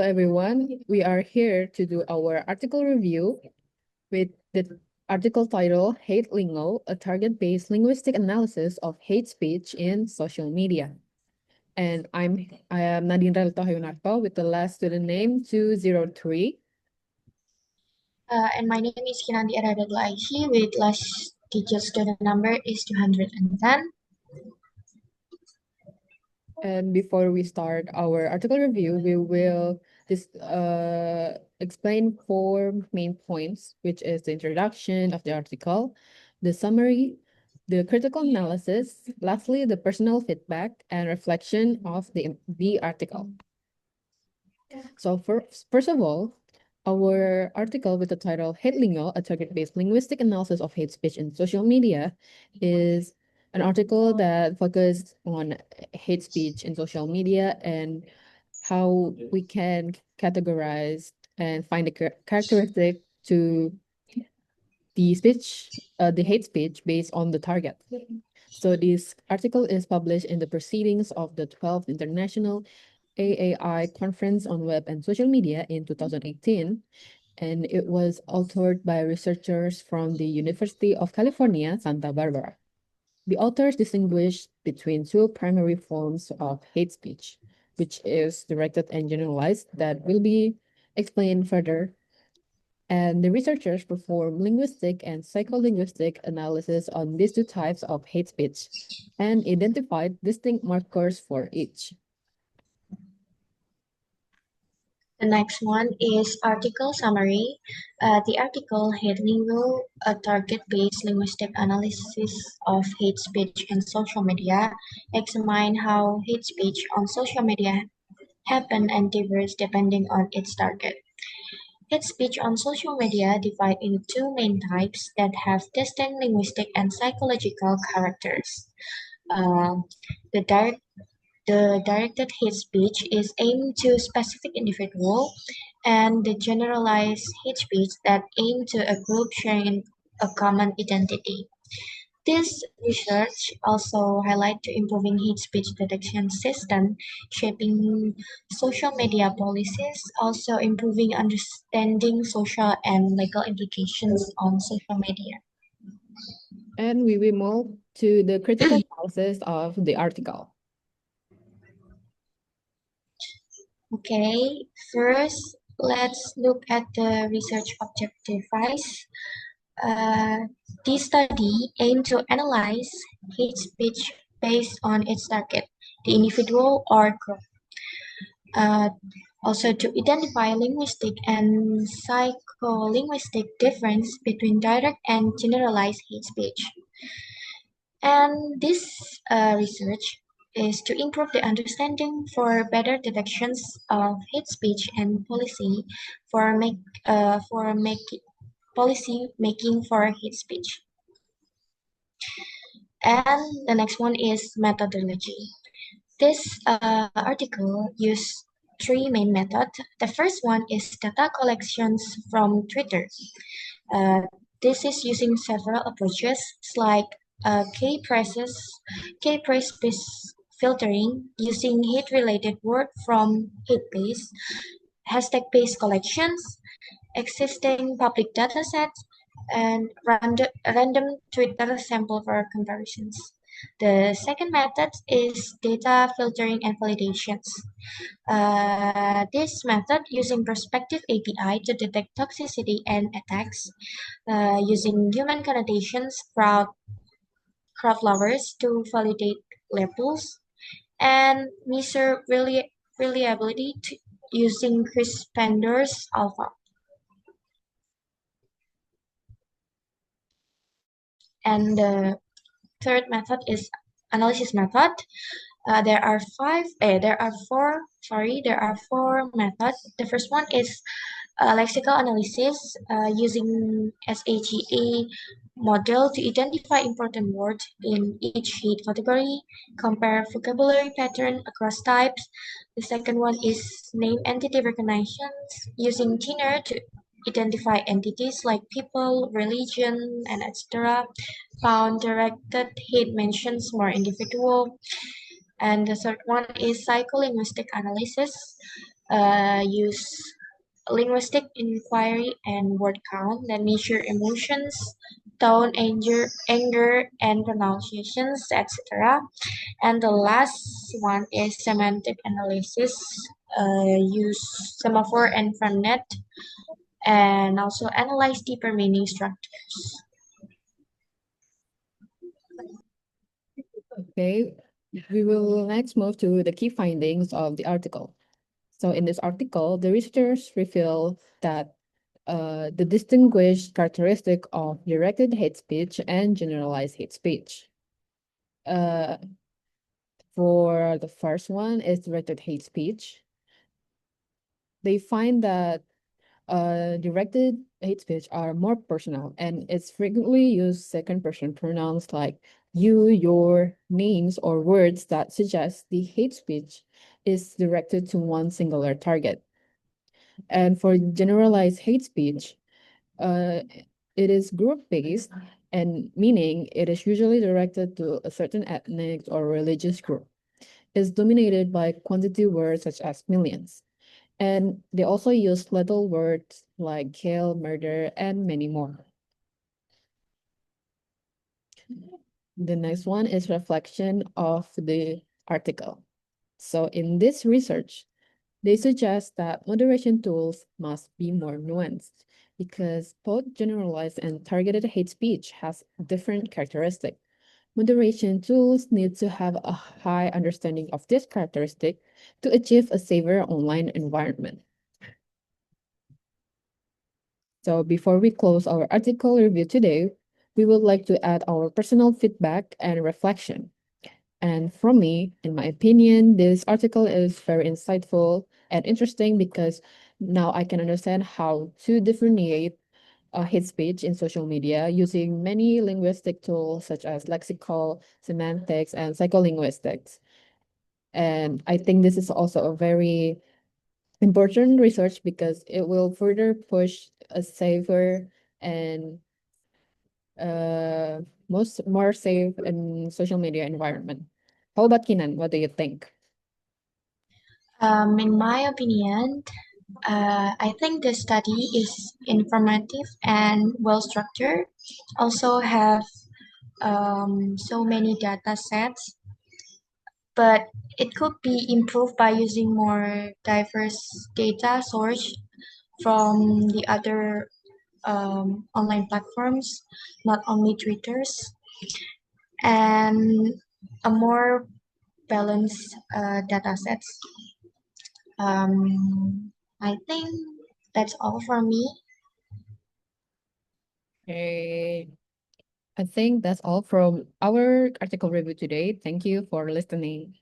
Everyone. We are here to do our article review with the article title Hate Lingo, a target-based linguistic analysis of hate speech in social media. And I am Nadindra Winarto with the last student name 203. And my name is Kinanti Rahadhatul Aisy with last teacher student number is 210. And before we start our article review, we will explain four main points, which is the introduction of the article, the summary, the critical analysis, lastly, the personal feedback and reflection of the article. So first of all, our article with the title Hate Lingo, a target-based linguistic analysis of hate speech in social media is an article that focused on hate speech in social media and how we can categorize and find the characteristic to the hate speech based on the target. So this article is published in the proceedings of the 12th International AAI Conference on Web and Social Media in 2018, and it was authored by researchers from the University of California, Santa Barbara. The authors distinguished between two primary forms of hate speech, which is directed and generalized, that will be explained further. And the researchers performed linguistic and psycholinguistic analysis on these two types of hate speech and identified distinct markers for each. The next one is article summary. The article Hate Lingo, a target-based linguistic analysis of hate speech in social media, examine how hate speech on social media happen and differs depending on its target. Hate speech on social media divide into two main types that have distinct linguistic and psychological characters. Uh, the direct The directed hate speech is aimed to a specific individual, and the generalized hate speech that aim to a group sharing a common identity. This research also highlights to improving hate speech detection system, shaping social media policies, also improving understanding social and legal implications on social media. And we will move to the critical analysis of the article. Okay, first let's look at the research objectives. This study aimed to analyze hate speech based on its target, the individual or group. Uh, Also to identify linguistic and psycholinguistic difference between direct and generalized hate speech. And this research is to improve the understanding for better detections of hate speech and policy for policy making for hate speech. And the next one is methodology. This article used three main methods. The first one is data collections from Twitter. Uh, this is using several approaches like K-praise filtering, using hate-related word from hate-based, hashtag-based collections, existing public datasets, and random Twitter sample for comparisons. The second method is data filtering and validations. This method using Perspective API to detect toxicity and attacks, using human connotations, crowd lovers to validate labels, and measure reliability using Crispenders alpha. And the third method is analysis method. There are four methods. The first one is lexical analysis using SAGA model to identify important words in each hate category, compare vocabulary pattern across types. The second one is name entity recognitions using TINER to identify entities like people, religion, and etc. Found directed hate mentions more individual. And the third one is psycholinguistic analysis. use linguistic inquiry and word count that measure emotions, tone, anger, and pronunciations, etc. And the last one is semantic analysis. Use semaphore and FrameNet, and also analyze deeper meaning structures. Okay, we will next move to the key findings of the article. So in this article, the researchers reveal that the distinguished characteristic of directed hate speech and generalized hate speech. Uh, for the first one is directed hate speech. They find that directed hate speech are more personal and it's frequently used second person pronouns like you, your, names, or words that suggest the hate speech is directed to one singular target. And for generalized hate speech, uh, it is group-based and meaning it is usually directed to a certain ethnic or religious group. It's dominated by quantity words such as millions. And they also use little words like kill, murder, and many more. The next one is reflection of the article. So in this research, they suggest that moderation tools must be more nuanced because both generalized and targeted hate speech has different characteristics. Moderation tools need to have a high understanding of this characteristic to achieve a safer online environment. So before we close our article review today, we would like to add our personal feedback and reflection. And from me, in my opinion, this article is very insightful and interesting because now I can understand how to differentiate hate speech in social media using many linguistic tools such as lexical, semantics, and psycholinguistics. And I think this is also a very important research because it will further push a safer and uh, more safe and social media environment. How about Kinan? What do you think? In my opinion, I think the study is informative and well structured. Also have so many data sets, but it could be improved by using more diverse data source from the other online platforms, not only Twitter's, and a more balanced data sets. I think that's all for me. Okay. I think that's all from our article review today. Thank you for listening.